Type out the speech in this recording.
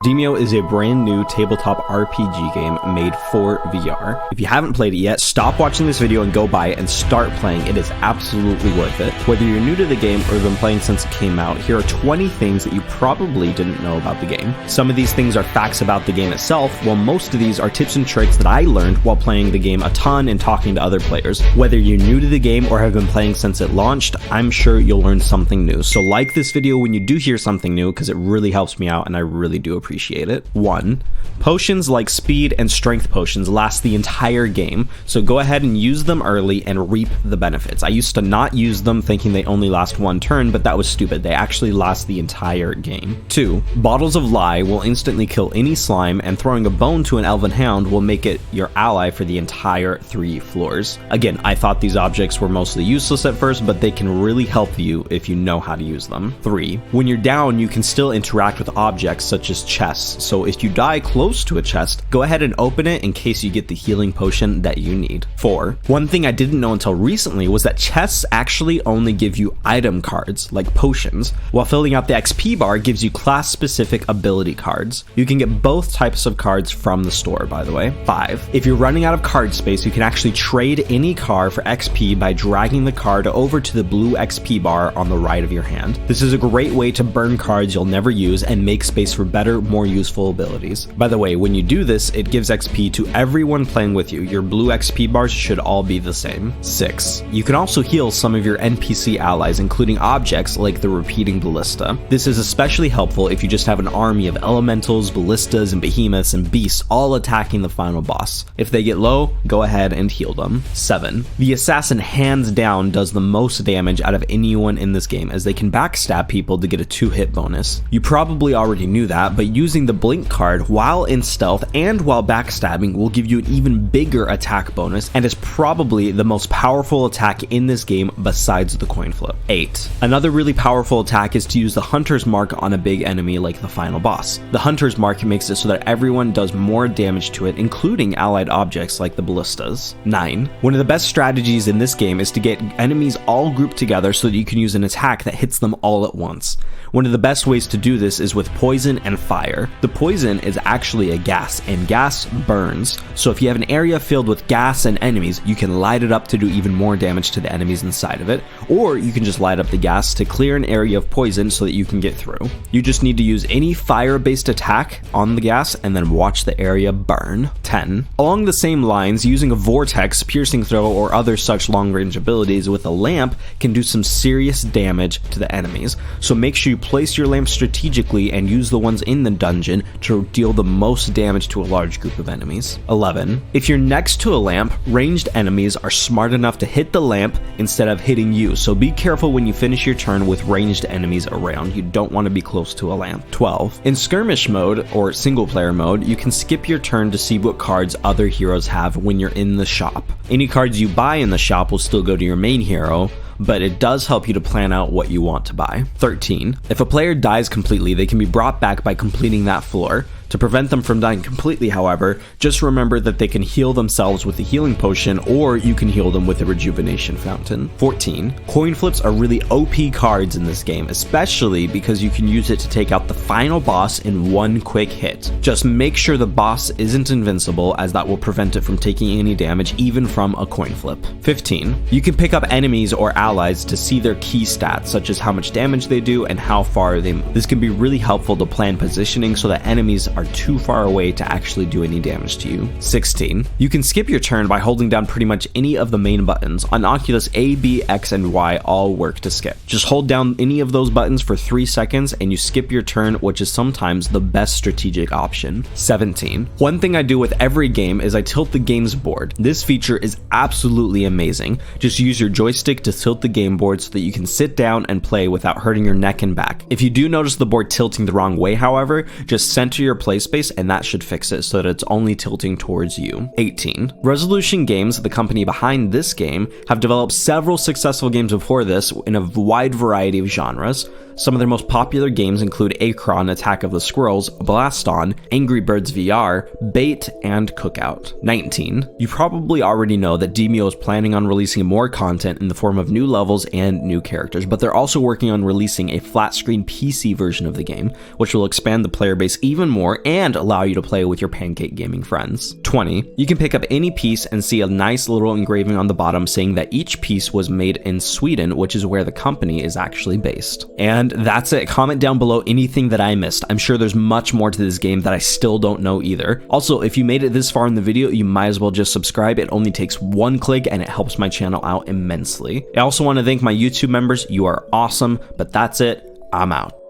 Demeo is a brand new tabletop RPG game made for VR. If you haven't played it yet, stop watching this video and go buy it and start playing. It is absolutely worth it. Whether you're new to the game or have been playing since it came out, here are 20 things that you probably didn't know about the game. Some of these things are facts about the game itself, while most of these are tips and tricks that I learned while playing the game a ton and talking to other players. Whether you're new to the game or have been playing since it launched, I'm sure you'll learn something new. So like this video when you do hear something new, because it really helps me out and I really do appreciate it. 1. Potions like speed and strength potions last the entire game, so go ahead and use them early and reap the benefits. I used to not use them thinking they only last one turn, but that was stupid. They actually last the entire game. 2. Bottles of Lye will instantly kill any slime, and throwing a bone to an elven hound will make it your ally for the entire 3 floors. Again, I thought these objects were mostly useless at first, but they can really help you if you know how to use them. 3. When you're down, you can still interact with objects such as chests. So if you die close to a chest, go ahead and open it in case you get the healing potion that you need. 4. One thing I didn't know until recently was that chests actually only give you item cards, like potions, while filling out the XP bar gives you class-specific ability cards. You can get both types of cards from the store, by the way. 5. If you're running out of card space, you can actually trade any card for XP by dragging the card over to the blue XP bar on the right of your hand. This is a great way to burn cards you'll never use and make space for better, more useful abilities. By the way, when you do this, it gives XP to everyone playing with you. Your blue XP bars should all be the same. 6. You can also heal some of your NPC allies, including objects like the repeating ballista. This is especially helpful if you just have an army of elementals, ballistas, and behemoths and beasts all attacking the final boss. If they get low, go ahead and heal them. 7. The assassin hands down does the most damage out of anyone in this game, as they can backstab people to get a 2-hit bonus. You probably already knew that, but using the blink card while in stealth and while backstabbing will give you an even bigger attack bonus, and is probably the most powerful attack in this game besides the coin flip. 8. Another really powerful attack is to use the Hunter's Mark on a big enemy like the final boss. The Hunter's Mark makes it so that everyone does more damage to it, including allied objects like the ballistas. 9. One of the best strategies in this game is to get enemies all grouped together so that you can use an attack that hits them all at once. One of the best ways to do this is with poison and fire. The poison is actually a gas, and gas burns. So if you have an area filled with gas and enemies, you can light it up to do even more damage to the enemies inside of it, or you can just light up the gas to clear an area of poison so that you can get through. You just need to use any fire-based attack on the gas and then watch the area burn. 10. Along the same lines, using a vortex, piercing throw, or other such long-range abilities with a lamp can do some serious damage to the enemies. So make sure you place your lamp strategically and use the ones in the dungeon to deal the most damage to a large group of enemies. 11. If you're next to a lamp, ranged enemies are smart enough to hit the lamp instead of hitting you, so be careful when you finish your turn with ranged enemies around. You don't want to be close to a lamp. 12. In skirmish mode, or single player mode, you can skip your turn to see what cards other heroes have when you're in the shop. Any cards you buy in the shop will still go to your main hero, but it does help you to plan out what you want to buy. 13. If a player dies completely, they can be brought back by completing that floor. To prevent them from dying completely, however, just remember that they can heal themselves with the healing potion, or you can heal them with the rejuvenation fountain. 14. Coin flips are really OP cards in this game, especially because you can use it to take out the final boss in one quick hit. Just make sure the boss isn't invincible, as that will prevent it from taking any damage even from a coin flip. 15. You can pick up enemies or allies to see their key stats, such as how much damage they do and how far they move. This can be really helpful to plan positioning so that enemies are too far away to actually do any damage to you. 16. You can skip your turn by holding down pretty much any of the main buttons. On Oculus, A, B, X, and Y all work to skip. Just hold down any of those buttons for 3 seconds and you skip your turn, which is sometimes the best strategic option. 17. One thing I do with every game is I tilt the games board. This feature is absolutely amazing. Just use your joystick to tilt the game board so that you can sit down and play without hurting your neck and back. If you do notice the board tilting the wrong way, however, just center your play space and that should fix it so that it's only tilting towards you. 18. Resolution Games, the company behind this game, have developed several successful games before this in a wide variety of genres. Some of their most popular games include Acron, Attack of the Squirrels, Blaston, Angry Birds VR, Bait, and Cookout. 19. You probably already know that Demeo is planning on releasing more content in the form of new levels and new characters, but they're also working on releasing a flat-screen PC version of the game, which will expand the player base even more and allow you to play with your Pancake Gaming friends. 20. You can pick up any piece and see a nice little engraving on the bottom saying that each piece was made in Sweden, which is where the company is actually based. And that's it. Comment down below anything that I missed. I'm sure there's much more to this game that I still don't know either. Also, if you made it this far in the video, you might as well just subscribe. It only takes one click and it helps my channel out immensely. I also want to thank my YouTube members. You are awesome, but that's it. I'm out.